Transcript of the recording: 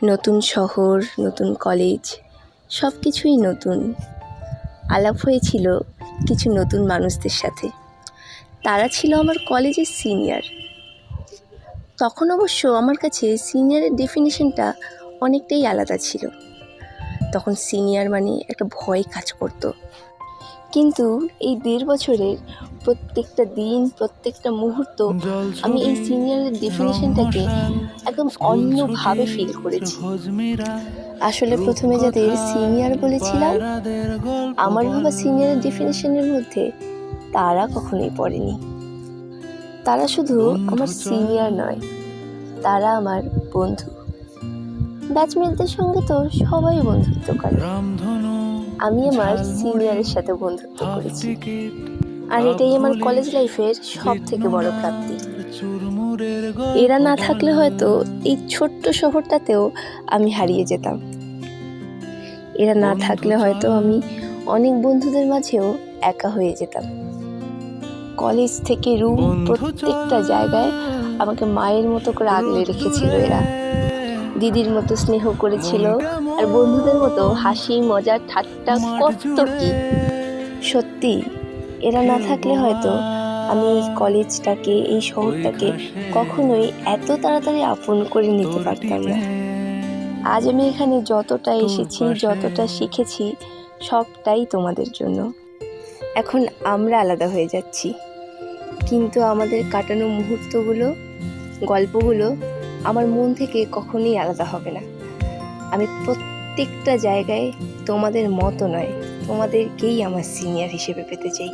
নতুন শহর, নতুন কলেজ, সব কিছুই নতুন। আলাপ হয়েছিল কিছু নতুন মানুষদের সাথে। তারা ছিল আমার কলেজের সিনিয়র। তখন অবশ্য আমার কাছে সিনিয়রের ডেফিনিশনটা অনেকটাই আলাদা ছিল। তখন সিনিয়র মানে একটা ভয় কাজ করতো। কিন্তু এই 1.5 বছরের প্রত্যেকটা দিন, প্রত্যেকটা মুহূর্ত আমি এই সিনিয়রের ডেফিনিশনটাকে একদম অন্যভাবে ফিল করেছি। আসলে প্রথমে যাদের সিনিয়র বলেছিলাম, আমার ভাবা সিনিয়রের ডেফিনিশনের মধ্যে তারা কখনোই পড়েনি। তারা শুধু আমার সিনিয়র নয়, তারা আমার বন্ধু। ব্যাচমেটদের সঙ্গে তো সবাই বন্ধুত্ব করে, আমি আমার সিনিয়রের সাথে বন্ধুত্ব করেছি। আর এটাই আমার কলেজ লাইফের সব থেকে বড় প্রাপ্তি। এরা না থাকলে হয়তো এই ছোট্ট শহরটাতেও আমি হারিয়ে যেতাম। এরা না থাকলে হয়তো আমি অনেক বন্ধুদের মাঝেও একা হয়ে যেতাম। কলেজ থেকে রুম, প্রত্যেকটা জায়গায় আমাকে মায়ের মতো করে আগলে রেখেছিল এরা। দিদির মতো স্নেহ করেছিল, আর বন্ধুদের মতো হাসি, মজা, ঠাট্টা, কত কি। সত্যি এরা না থাকলে হয়তো আমি এই কলেজটাকে, এই শহরটাকে কখনোই এত তাড়াতাড়ি আপন করে নিতে পারতাম না। আজ আমি এখানে যতটা এসেছি, যতটা শিখেছি, সবটাই তোমাদের জন্য। এখন আমরা আলাদা হয়ে যাচ্ছি, কিন্তু আমাদের কাটানো মুহূর্তগুলো, গল্পগুলো আমার মন থেকে কখনোই আলাদা হবে না। আমি প্রত্যেকটা জায়গায় তোমাদের মতো নয়, তোমাদেরকেই আমার সিনিয়র হিসেবে পেতে চাই।